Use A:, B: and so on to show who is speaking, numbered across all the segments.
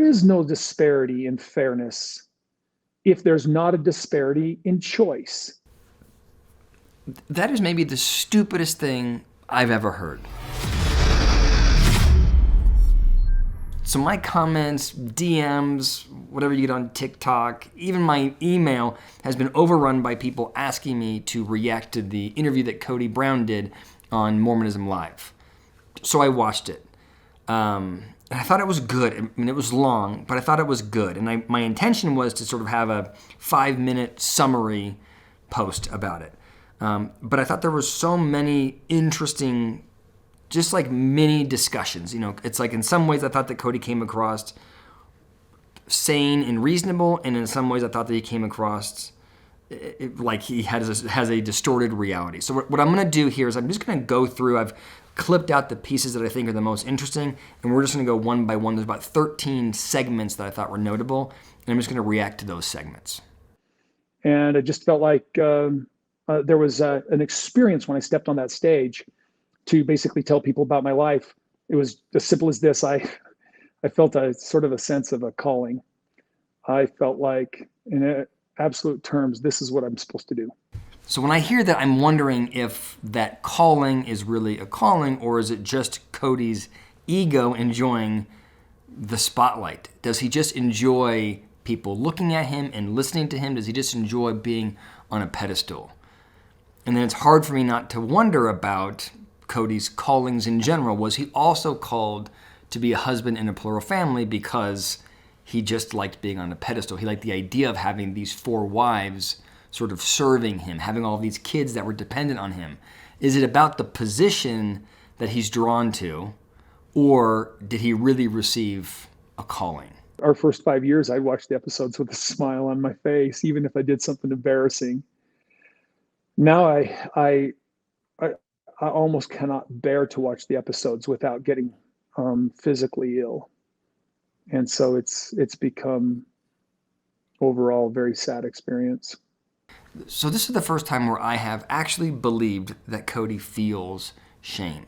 A: is no disparity in fairness if there's not a disparity in choice.
B: That is maybe the stupidest thing I've ever heard. So my comments, DMs, whatever you get on TikTok, even my email has been overrun by people asking me to react to the interview that Kody Brown did on Mormonism Live. So I watched it. And I thought it was good. I mean, it was long, but I thought it was good. And my intention was to sort of have a 5-minute summary post about it. But I thought there were so many interesting, just like mini discussions. You know, it's like in some ways I thought that Kody came across sane and reasonable, and in some ways I thought that he came across like he has a distorted reality. So what I'm going to do here is I'm just going to go through. I've clipped out the pieces that I think are the most interesting, and we're just going to go one by one. There's about 13 segments that I thought were notable, and I'm just going to react to those segments.
A: And I just felt like there was an experience when I stepped on that stage to basically tell people about my life. It was as simple as this. I felt a sort of a sense of a calling. I felt like, in absolute terms, this is what I'm supposed to do.
B: So when I hear that, I'm wondering if that calling is really a calling, or is it just Kody's ego enjoying the spotlight? Does he just enjoy people looking at him and listening to him? Does he just enjoy being on a pedestal? And then it's hard for me not to wonder about Kody's callings in general. Was he also called to be a husband in a plural family because he just liked being on a pedestal? He liked the idea of having these 4 wives sort of serving him, having all these kids that were dependent on him. Is it about the position that he's drawn to, or did he really receive a calling?
A: Our first 5 years, I watched the episodes with a smile on my face, even if I did something embarrassing. Now I almost cannot bear to watch the episodes without getting physically ill. And so it's become overall a very sad experience.
B: So this is the first time where I have actually believed that Kody feels shame.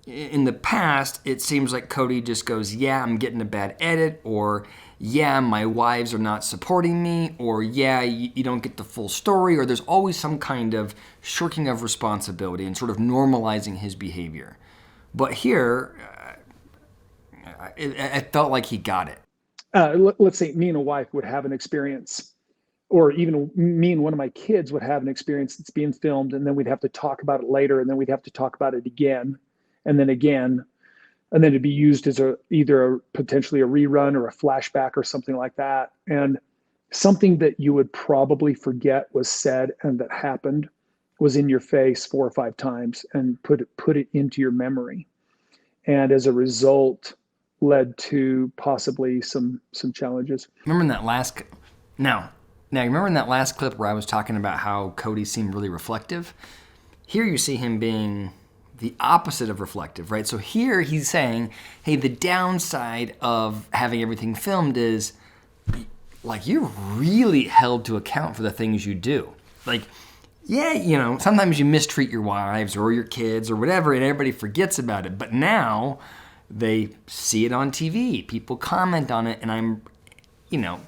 B: In the past, it seems like Kody just goes, yeah, I'm getting a bad edit, or yeah, my wives are not supporting me, or yeah, you don't get the full story, or there's always some kind of shirking of responsibility and sort of normalizing his behavior. But here, it felt like he got it.
A: Let's say me and a wife would have an experience, or even me and one of my kids would have an experience that's being filmed, and then we'd have to talk about it later, and then we'd have to talk about it again, and then again, and then it'd be used as either potentially a rerun or a flashback or something like that. And something that you would probably forget was said and that happened was in your face 4 or 5 times and put it into your memory. And as a result, led to possibly some challenges.
B: Remember in that last, now remember in that last clip where I was talking about how Kody seemed really reflective? Here you see him being the opposite of reflective, right? So here he's saying, hey, the downside of having everything filmed is, like, you're really held to account for the things you do. Like, yeah, you know, sometimes you mistreat your wives or your kids or whatever, and everybody forgets about it. But now they see it on TV. People comment on it, and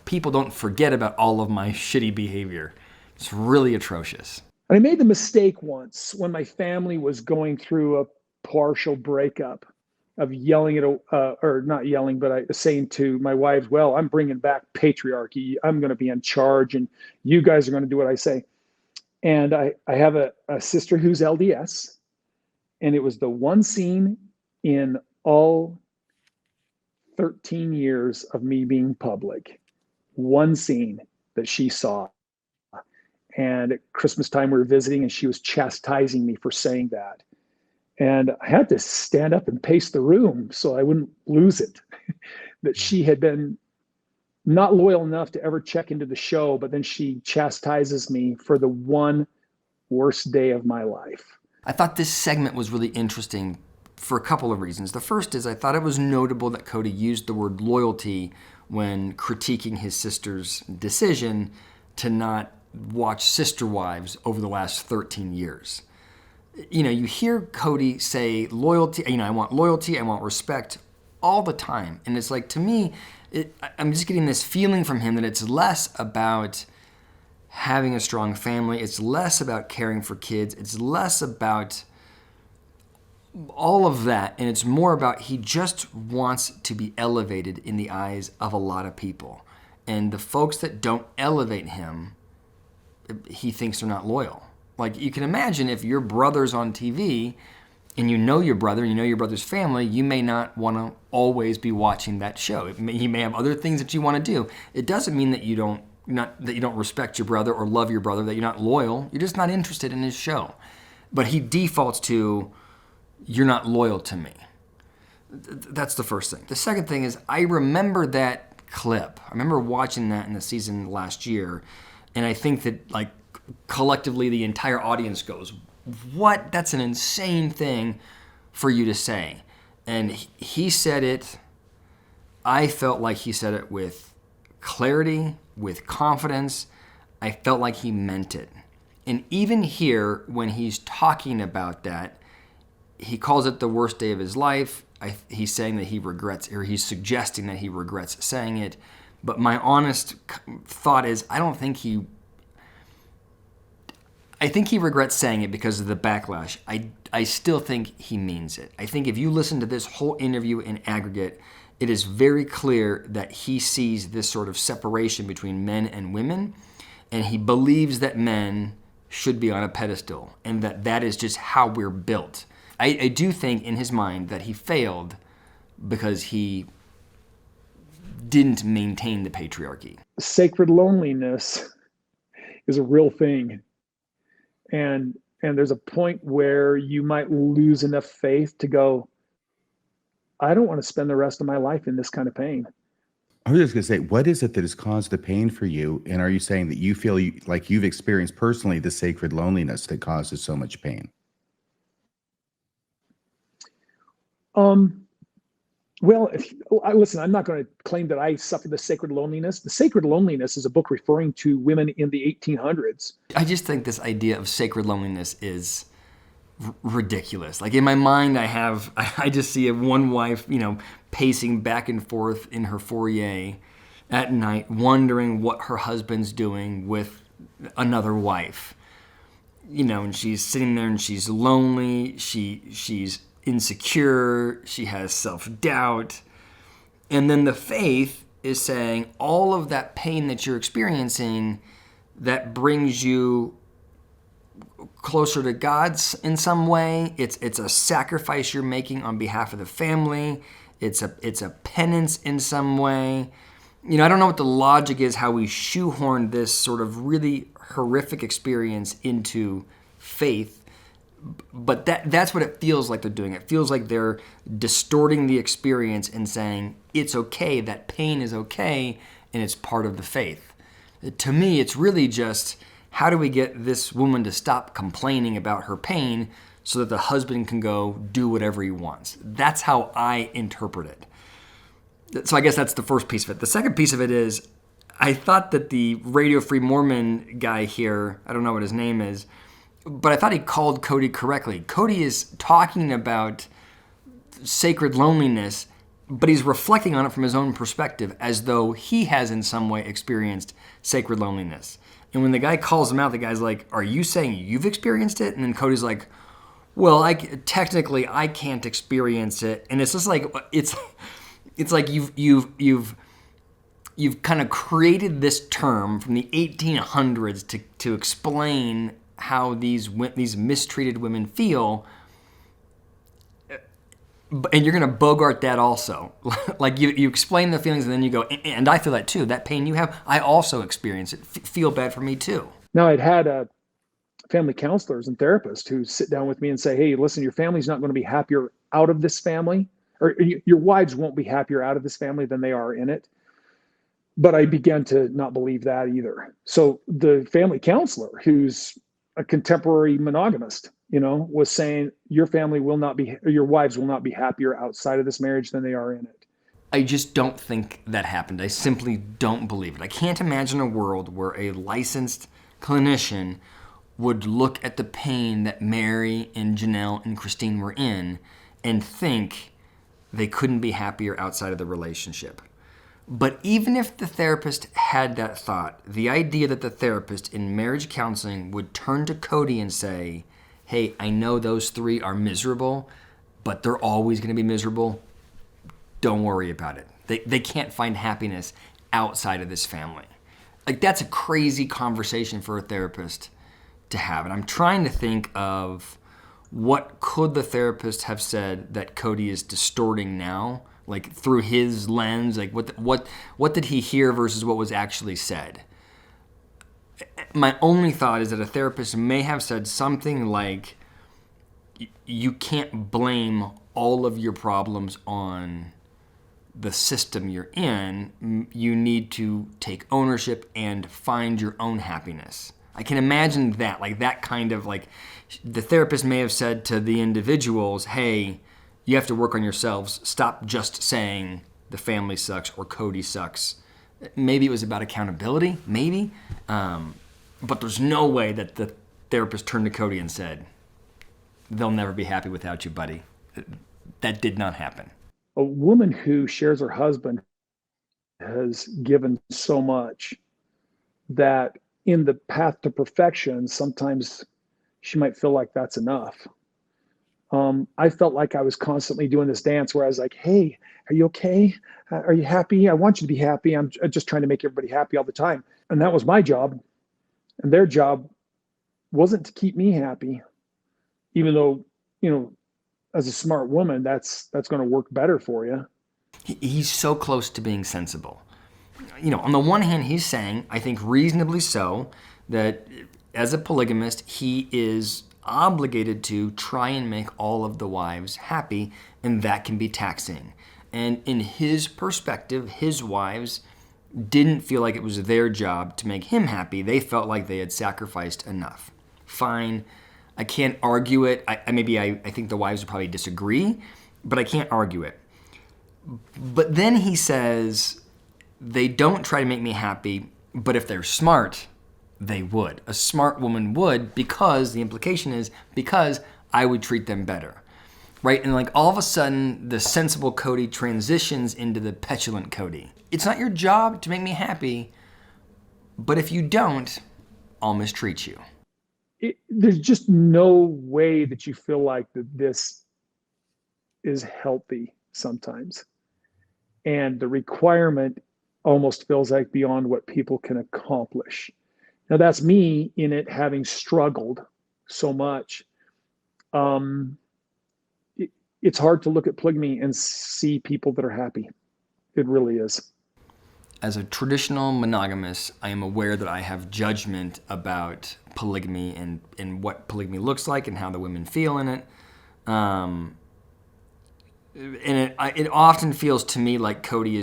B: people don't forget about all of my shitty behavior. It's really atrocious.
A: I made the mistake once when my family was going through a partial breakup of yelling at, or not yelling, but saying to my wives, well, I'm bringing back patriarchy. I'm going to be in charge, and you guys are going to do what I say. And I have a sister who's LDS, and it was the one scene in all 13 years of me being public, one scene that she saw. And at Christmas time, we were visiting, and she was chastising me for saying that. And I had to stand up and pace the room so I wouldn't lose it, that she had been not loyal enough to ever check into the show, but then she chastises me for the one worst day of my life.
B: I thought this segment was really interesting for a couple of reasons. The first is I thought it was notable that Kody used the word loyalty when critiquing his sister's decision to not watch Sister Wives over the last 13 years. You know, you hear Kody say loyalty, I want loyalty, I want respect all the time. And it's like, to me, I'm just getting this feeling from him that it's less about having a strong family. It's less about caring for kids. It's less about all of that. And it's more about he just wants to be elevated in the eyes of a lot of people. And the folks that don't elevate him, he thinks they're not loyal. Like, you can imagine if your brother's on TV and you know your brother, you know your brother's family, you may not want to always be watching that show. He may have other things that you want to do. It doesn't mean that you don't respect your brother or love your brother, that you're not loyal. You're just not interested in his show. But he defaults to, you're not loyal to me. That's the first thing. The second thing is, I remember that clip. I remember watching that in the season last year, and I think that, like, collectively the entire audience goes, what? That's an insane thing for you to say. And he said it, I felt like he said it with clarity, with confidence. I felt like he meant it. And even here, when he's talking about that, he calls it the worst day of his life. He's saying that he regrets, or he's suggesting that he regrets saying it. But my honest thought is, I think he regrets saying it because of the backlash. I still think he means it. I think if you listen to this whole interview in aggregate, it is very clear that he sees this sort of separation between men and women, and he believes that men should be on a pedestal, and that is just how we're built. I do think in his mind that he failed because he didn't maintain the patriarchy.
A: Sacred loneliness is a real thing. And there's a point where you might lose enough faith to go, I don't want to spend the rest of my life in this kind of pain.
C: I was just going to say, what is it that has caused the pain for you? And are you saying that you feel like you've experienced personally the sacred loneliness that causes so much pain?
A: Well, listen, I'm not going to claim that I suffered the sacred loneliness. The sacred loneliness is a book referring to women in the 1800s.
B: I just think this idea of sacred loneliness is ridiculous. Like, in my mind, I just see one wife, pacing back and forth in her foyer at night, wondering what her husband's doing with another wife. And she's sitting there and she's lonely. She's insecure, she has self-doubt. And then the faith is saying all of that pain that you're experiencing that brings you closer to God's in some way. It's a sacrifice you're making on behalf of the family. It's a penance in some way. I don't know what the logic is, how we shoehorn this sort of really horrific experience into faith. But that's what it feels like they're doing. It feels like they're distorting the experience and saying it's okay, that pain is okay, and it's part of the faith. To me, it's really just, how do we get this woman to stop complaining about her pain so that the husband can go do whatever he wants? That's how I interpret it. So I guess that's the first piece of it. The second piece of it is, I thought that the Radio Free Mormon guy here, I don't know what his name is, but I thought he called Kody correctly. Kody is talking about sacred loneliness, but he's reflecting on it from his own perspective, as though he has in some way experienced sacred loneliness. And when the guy calls him out, the guy's like, are you saying you've experienced it? And then Cody's like, well, technically I can't experience it. And it's just like, it's like you've kind of created this term from the 1800s to explain how these mistreated women feel, and you're going to bogart that also. Like, you explain the feelings, and then you go, and I feel that too. That pain you have, I also experience it. Feel bad for me too.
A: Now, I'd had family counselors and therapists who sit down with me and say, hey, listen, your family's not going to be happier out of this family, or your wives won't be happier out of this family than they are in it. But I began to not believe that either. So the family counselor, who's a contemporary monogamist, was saying your wives will not be happier outside of this marriage than they are in it.
B: I just don't think that happened. I simply don't believe it. I can't imagine a world where a licensed clinician would look at the pain that Mary and Janelle and Christine were in and think they couldn't be happier outside of the relationship. But even if the therapist had that thought, the idea that the therapist in marriage counseling would turn to Kody and say, hey, I know those three are miserable, but they're always going to be miserable. Don't worry about it. They can't find happiness outside of this family. Like, that's a crazy conversation for a therapist to have. And I'm trying to think of what could the therapist have said that Kody is distorting now, like through his lens, like what did he hear versus what was actually said? My only thought is that a therapist may have said something like, you can't blame all of your problems on the system you're in. You need to take ownership and find your own happiness. I can imagine that, like that kind of like, the therapist may have said to the individuals, hey, you have to work on yourselves. Stop just saying the family sucks or Kody sucks. Maybe it was about accountability, maybe. But there's no way that the therapist turned to Kody and said, they'll never be happy without you, buddy. That did not happen.
A: A woman who shares her husband has given so much that in the path to perfection, sometimes she might feel like that's enough. I felt like I was constantly doing this dance where I was like, hey, are you okay? Are you happy? I want you to be happy. I'm just trying to make everybody happy all the time. And that was my job. And their job wasn't to keep me happy, even though, as a smart woman, that's going to work better for you.
B: He's so close to being sensible. On the one hand, he's saying, I think reasonably so, that as a polygamist, he is obligated to try and make all of the wives happy, and that can be taxing. And in his perspective, his wives didn't feel like it was their job to make him happy. They felt like they had sacrificed enough. Fine. I can't argue it. I think the wives would probably disagree, but I can't argue it. But then he says, they don't try to make me happy, but if they're smart, they would. A smart woman would, because the implication is because I would treat them better, right? And like all of a sudden, the sensible Kody transitions into the petulant Kody. It's not your job to make me happy, but if you don't, I'll mistreat you.
A: There's just no way that you feel like that this is healthy sometimes. And the requirement almost feels like beyond what people can accomplish. Now, that's me in it having struggled so much. It's hard to look at polygamy and see people that are happy. It really is.
B: As a traditional monogamist, I am aware that I have judgment about polygamy and what polygamy looks like and how the women feel in it. And it often feels to me like Kody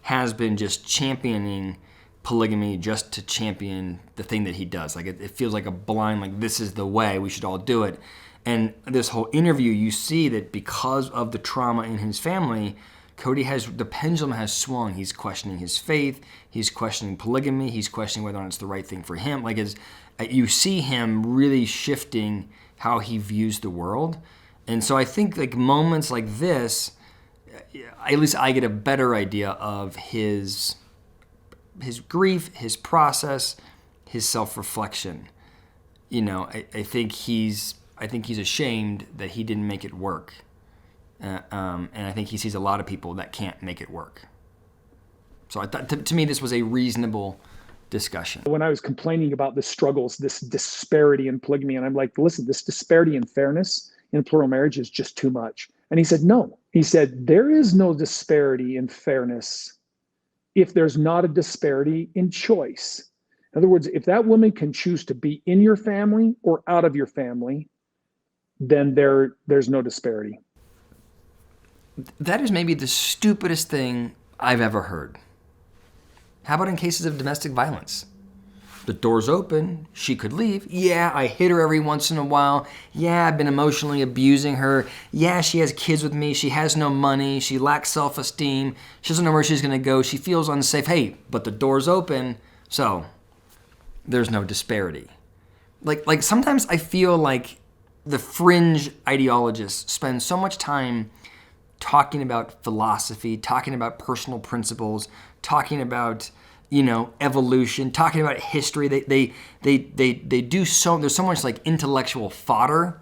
B: has been championing polygamy just to champion the thing that he does. Like it feels like a blind, like this is the way, we should all do it. And this whole interview, you see that because of the trauma in his family, the pendulum has swung. He's questioning his faith. He's questioning polygamy. He's questioning whether or not it's the right thing for him. Like you see him really shifting how he views the world. And so I think like moments like this, at least I get a better idea of his grief, his process, his self-reflection. I think he's ashamed that he didn't make it work. And I think he sees a lot of people that can't make it work. So I thought, to me, this was a reasonable discussion.
A: When I was complaining about the struggles, this disparity in polygamy, and I'm like, listen, this disparity in fairness in plural marriage is just too much. And he said, no. He said, there is no disparity in fairness if there's not a disparity in choice. In other words, if that woman can choose to be in your family or out of your family, then there's no disparity.
B: That is maybe the stupidest thing I've ever heard. How about in cases of domestic violence? The door's open, she could leave. Yeah, I hit her every once in a while. Yeah, I've been emotionally abusing her. Yeah, she has kids with me. She has no money. She lacks self-esteem. She doesn't know where she's going to go. She feels unsafe. Hey, but the door's open, so there's no disparity. Like sometimes I feel like the fringe ideologists spend so much time talking about philosophy, talking about personal principles, talking about, evolution, talking about history. They do so, there's so much like intellectual fodder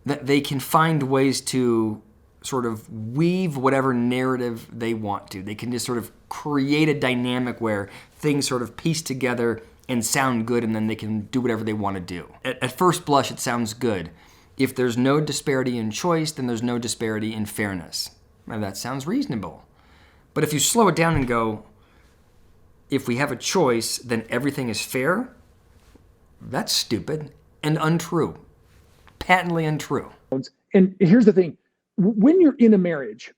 B: that they can find ways to sort of weave whatever narrative they want to. They can just sort of create a dynamic where things sort of piece together and sound good, and then they can do whatever they want to do. At first blush, it sounds good. If there's no disparity in choice, then there's no disparity in fairness. Now, that sounds reasonable. But if you slow it down and go, if we have a choice, then everything is fair, that's stupid and untrue. Patently untrue.
A: And here's the thing. When you're in a marriage,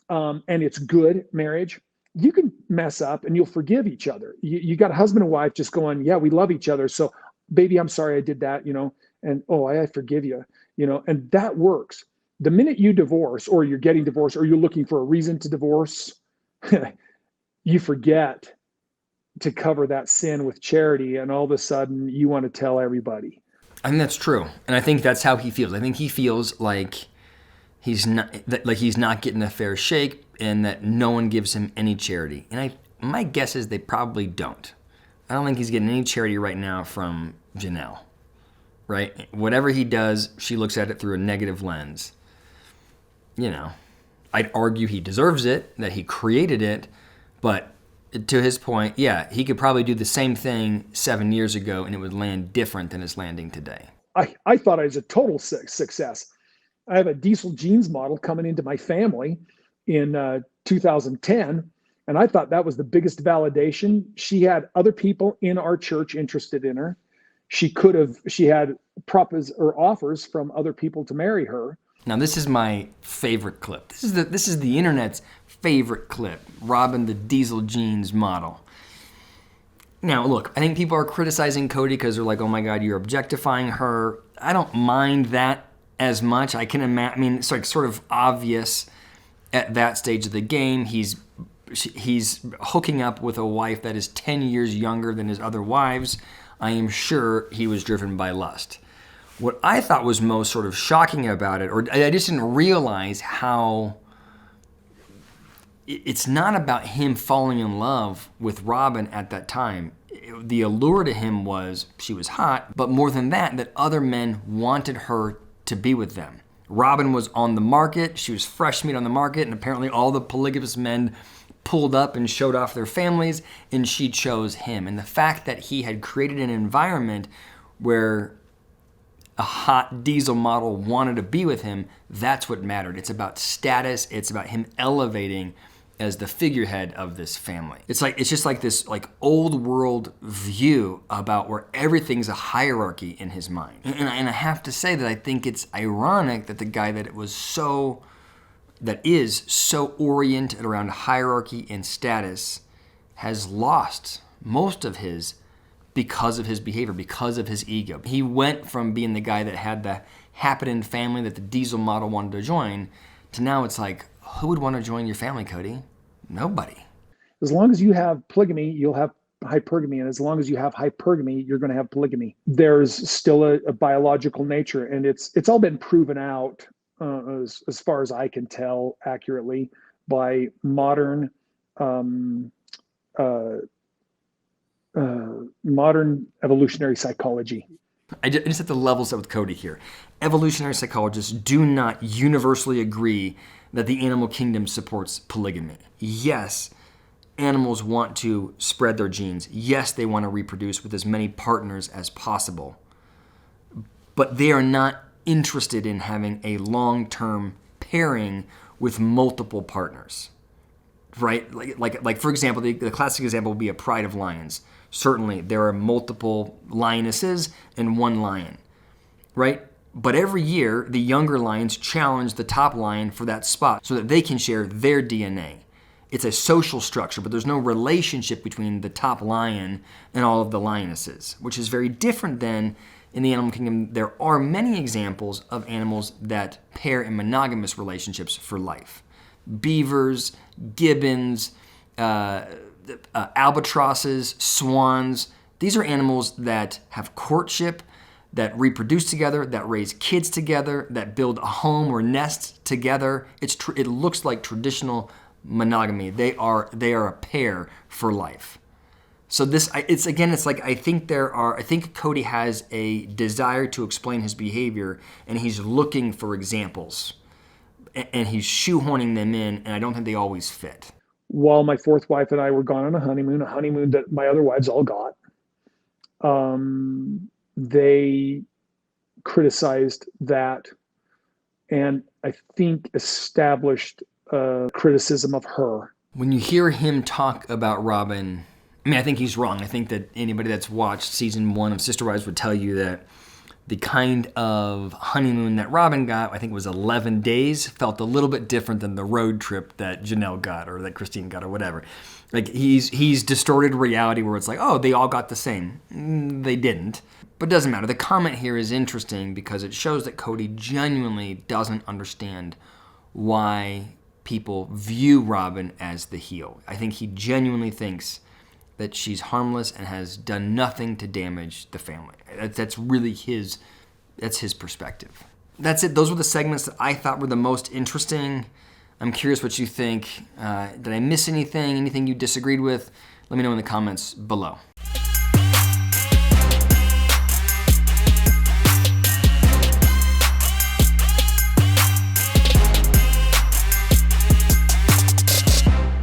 A: and it's good marriage, you can mess up and you'll forgive each other. You got a husband and wife just going, yeah, we love each other. So baby, I'm sorry I did that, and I forgive you, and that works. The minute you divorce, or you're getting divorced, or you're looking for a reason to divorce, you forget to cover that sin with charity, and all of a sudden you want to tell everybody.
B: I think that's true. And I think that's how he feels. I think he feels like he's not getting a fair shake, and that no one gives him any charity. And my guess is they probably don't. I don't think he's getting any charity right now from Janelle, right? Whatever he does, she looks at it through a negative lens. I'd argue he deserves it, that he created it, but to his point, yeah, he could probably do the same thing 7 years ago and it would land different than it's landing today.
A: I thought I was a total success. I have a diesel jeans model coming into my family in 2010, and I thought that was the biggest validation. She had other people in our church interested in her. She had offers from other people to marry her.
B: Now, this is my favorite clip. This is the internet's favorite clip. Robyn, the diesel jeans model. Now, look, I think people are criticizing Kody because they're like, oh my God, you're objectifying her. I don't mind that as much. I can imagine, it's like sort of obvious at that stage of the game. He's hooking up with a wife that is 10 years younger than his other wives. I am sure he was driven by lust. What I thought was most sort of shocking about it, or I just didn't realize how it's not about him falling in love with Robyn at that time. The allure to him was she was hot, but more than that other men wanted her to be with them. Robyn was on the market. She was fresh meat on the market, and apparently all the polygamous men pulled up and showed off their families, and she chose him. And the fact that he had created an environment where a hot diesel model wanted to be with him, that's what mattered. It's about status. It's about him elevating as the figurehead of this family. It's just like this like old world view about where everything's a hierarchy in his mind. And I have to say that I think it's ironic that the guy that is so oriented around hierarchy and status has lost most of his because of his behavior, because of his ego. He went from being the guy that had the happening family that the diesel model wanted to join to now it's like, who would want to join your family, Kody? Nobody.
A: As long as you have polygamy, you'll have hypergamy. And as long as you have hypergamy, you're going to have polygamy. There's still a biological nature, and it's all been proven out, as far as I can tell accurately, by modern evolutionary psychology.
B: I just have to level set with Kody here. Evolutionary psychologists do not universally agree that the animal kingdom supports polygamy. Yes, animals want to spread their genes. Yes, they want to reproduce with as many partners as possible. But they are not interested in having a long-term pairing with multiple partners, right? Like for example, the classic example would be a pride of lions. Certainly, there are multiple lionesses and one lion, right? But every year, the younger lions challenge the top lion for that spot so that they can share their DNA. It's a social structure, but there's no relationship between the top lion and all of the lionesses, which is very different than in the animal kingdom. There are many examples of animals that pair in monogamous relationships for life. Beavers, gibbons, albatrosses, swans. These are animals that have courtship, that reproduce together, that raise kids together, that build a home or nest together. It looks like traditional monogamy. They are a pair for life. So I think Kody has a desire to explain his behavior, and he's looking for examples, and he's shoehorning them in, and I don't think they always fit.
A: While my fourth wife and I were gone on a honeymoon that my other wives all got, they criticized that, and I think established criticism of her.
B: When you hear him talk about Robyn, I think he's wrong. I think that anybody that's watched season 1 of Sister Wives would tell you that the kind of honeymoon that Robyn got, I think it was 11 days, felt a little bit different than the road trip that Janelle got or that Christine got or whatever. Like he's distorted reality where it's like, oh, they all got the same. They didn't. But it doesn't matter. The comment here is interesting because it shows that Kody genuinely doesn't understand why people view Robyn as the heel. I think he genuinely thinks that she's harmless and has done nothing to damage the family. That's really his perspective. That's it. Those were the segments that I thought were the most interesting. I'm curious what you think. Did I miss anything? Anything you disagreed with? Let me know in the comments below.